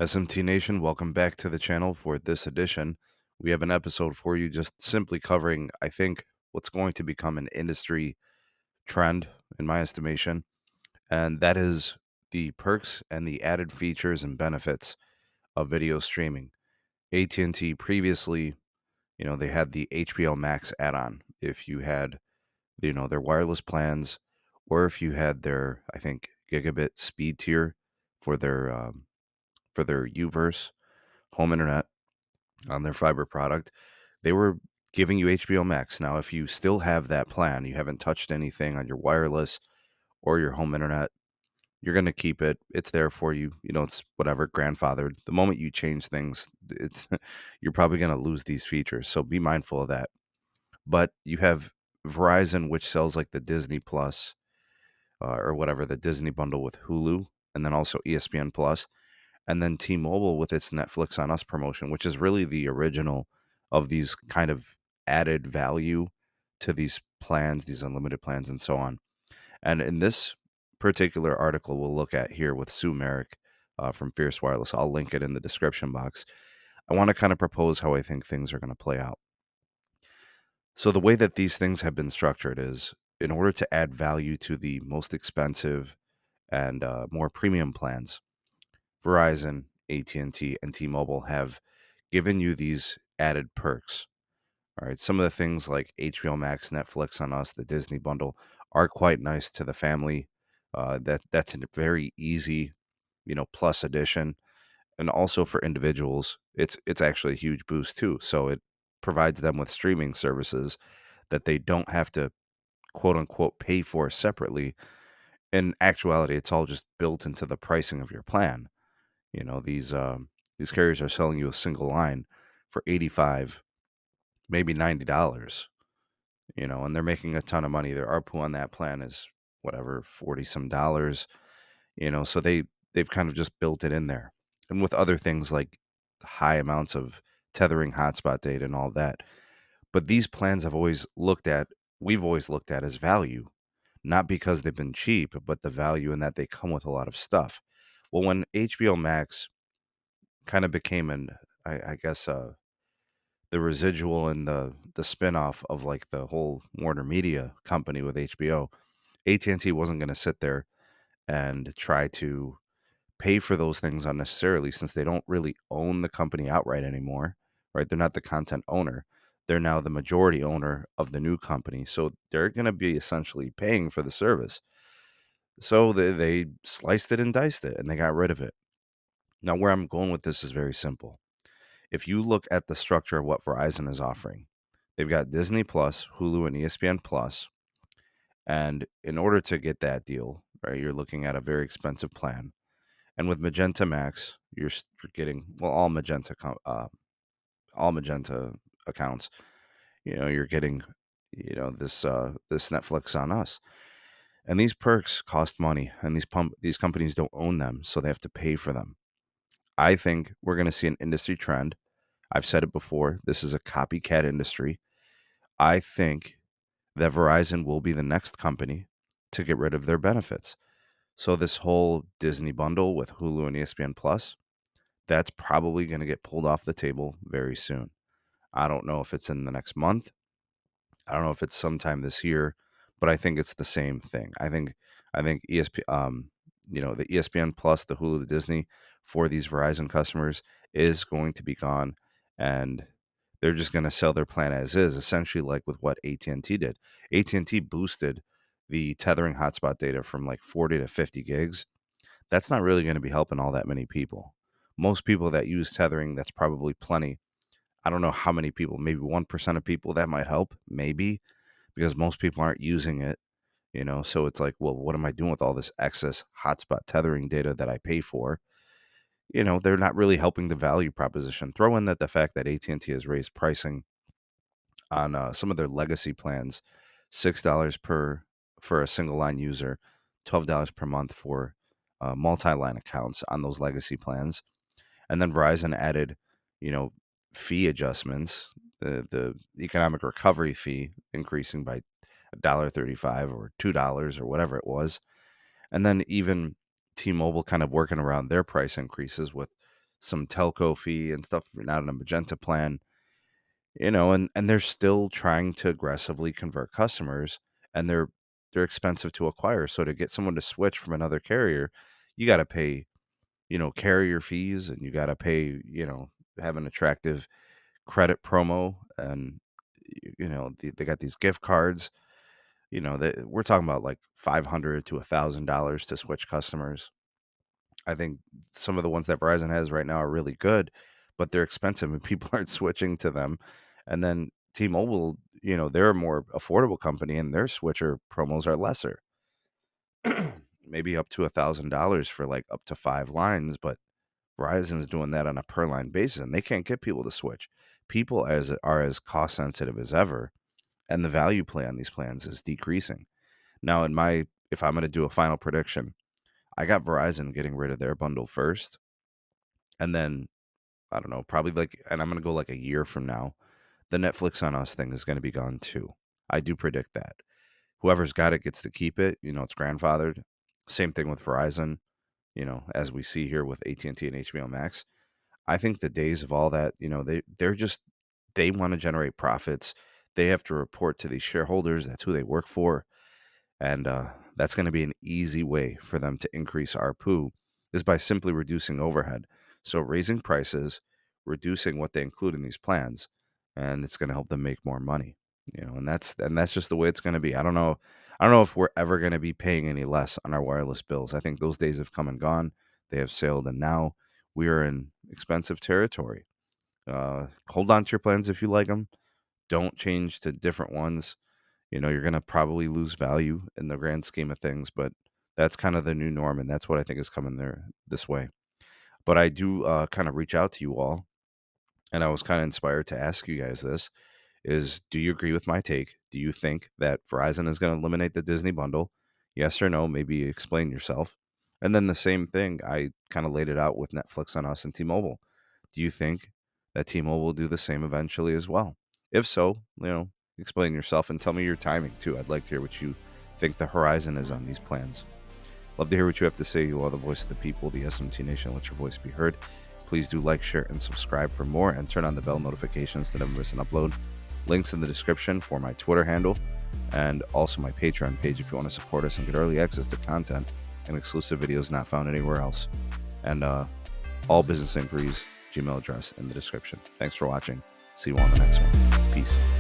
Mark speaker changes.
Speaker 1: SMT Nation, welcome back to the channel for this edition. We have an episode for you just simply covering, I think, what's going to become an industry trend, in my estimation, and that is the perks and the added features and benefits of video streaming. AT&T previously, they had the HBO Max add-on. If you had, their wireless plans, or if you had their, I think, gigabit speed tier for their UVerse home internet on their fiber product, they were giving you HBO Max. Now, if you still have that plan, you haven't touched anything on your wireless or your home internet, you're going to keep it. It's there for you. It's whatever grandfathered. The moment you change things, it's you're probably going to lose these features. So be mindful of that. But you have Verizon, which sells like the Disney Plus or whatever, the Disney bundle with Hulu, and then also ESPN Plus, and then T-Mobile with its Netflix on Us promotion, which is really the original of these kind of added value to these plans, these unlimited plans, and so on. And in this particular article, we'll look at here with Sue Merrick from Fierce Wireless. I'll link it in the description box. I want to kind of propose how I think things are going to play out. So the way that these things have been structured is in order to add value to the most expensive and more premium plans, Verizon, AT&T, and T-Mobile have given you these added perks. All right, some of the things like HBO Max, Netflix on Us, the Disney bundle are quite nice to the family. That's a very easy, plus addition, and also for individuals, it's actually a huge boost too. So it provides them with streaming services that they don't have to quote unquote pay for separately. In actuality, it's all just built into the pricing of your plan. These carriers are selling you a single line for 85, maybe $90, and they're making a ton of money. Their ARPU on that plan is whatever, 40 some dollars, so they've kind of just built it in there. And with other things like high amounts of tethering hotspot data and all that. But these plans we've always looked at as value, not because they've been cheap, but the value in that they come with a lot of stuff. Well, when HBO Max kind of became I guess the residual and the spinoff of like the whole Warner Media company with HBO, AT&T wasn't going to sit there and try to pay for those things unnecessarily since they don't really own the company outright anymore, right? They're not the content owner. They're now the majority owner of the new company. So they're going to be essentially paying for the service. So they sliced it and diced it and they got rid of it. Now, where I'm going with this is very simple. If you look at the structure of what Verizon is offering, they've got Disney Plus, Hulu, and ESPN Plus. And in order to get that deal, right, you're looking at a very expensive plan. And with Magenta Max, you're getting all Magenta accounts. You're getting this Netflix on Us. And these perks cost money, and these companies don't own them, so they have to pay for them. I think we're going to see an industry trend. I've said it before. This is a copycat industry. I think that Verizon will be the next company to get rid of their benefits. So this whole Disney bundle with Hulu and ESPN Plus, that's probably going to get pulled off the table very soon. I don't know if it's in the next month. I don't know if it's sometime this year, but I think it's the same thing. I think the ESPN Plus, the Hulu, the Disney for these Verizon customers is going to be gone, and they're just going to sell their plan as is, essentially like with what AT&T did. AT&T boosted the tethering hotspot data from like 40 to 50 gigs. That's not really going to be helping all that many people. Most people that use tethering, that's probably plenty. I don't know how many people, maybe 1% of people that might help, maybe, because most people aren't using it, so it's like, well, what am I doing with all this excess hotspot tethering data that I pay for? They're not really helping the value proposition. Throw in that the fact that AT&T has raised pricing on some of their legacy plans, $6 per for a single line user, $12 per month for multi-line accounts on those legacy plans. And then Verizon added, you know, fee adjustments, the economic recovery fee increasing by $1.35 or $2 or whatever it was. And then even T-Mobile kind of working around their price increases with some telco fee and stuff if you're not on a Magenta plan, and they're still trying to aggressively convert customers, and they're expensive to acquire. So to get someone to switch from another carrier, you got to pay, carrier fees, and you got to pay, have an attractive credit promo, and they got these gift cards. That we're talking about like $500 to $1,000 to switch customers. I think some of the ones that Verizon has right now are really good, but they're expensive and people aren't switching to them. And then T-Mobile, they're a more affordable company and their switcher promos are lesser. Maybe up to $1,000 for like up to 5 lines, but Verizon's doing that on a per line basis and they can't get people to switch. People are as cost sensitive as ever, and the value play on these plans is decreasing. Now, if I'm going to do a final prediction, I got Verizon getting rid of their bundle first, and then I don't know, probably and I'm going to go like a year from now, the Netflix on Us thing is going to be gone too. I do predict that. Whoever's got it gets to keep it. It's grandfathered. Same thing with Verizon, as we see here with AT&T and HBO Max. I think the days of all that, they want to generate profits. They have to report to these shareholders. That's who they work for. And that's going to be an easy way for them to increase ARPU is by simply reducing overhead. So raising prices, reducing what they include in these plans, and it's going to help them make more money. And that's just the way it's going to be. I don't know. I don't know if we're ever going to be paying any less on our wireless bills. I think those days have come and gone. They have sailed, and now we are in expensive territory. Hold on to your plans if you like them. Don't change to different ones. You're going to probably lose value in the grand scheme of things, but that's kind of the new norm. And that's what I think is coming there this way. But I do kind of reach out to you all. And I was kind of inspired to ask you guys this is, do you agree with my take? Do you think that Verizon is going to eliminate the Disney bundle? Yes or no? Maybe explain yourself. And then the same thing, I kind of laid it out with Netflix on Us and T-Mobile. Do you think that T-Mobile will do the same eventually as well? If so, explain yourself and tell me your timing too. I'd like to hear what you think the horizon is on these plans. Love to hear what you have to say. You are the voice of the people, the SMT Nation. Let your voice be heard. Please do like, share, and subscribe for more, and turn on the bell notifications to never miss an upload. Links in the description for my Twitter handle and also my Patreon page if you want to support us and get early access to content and exclusive videos not found anywhere else. And all business inquiries, Gmail address in the description. Thanks for watching. See you on the next one. Peace.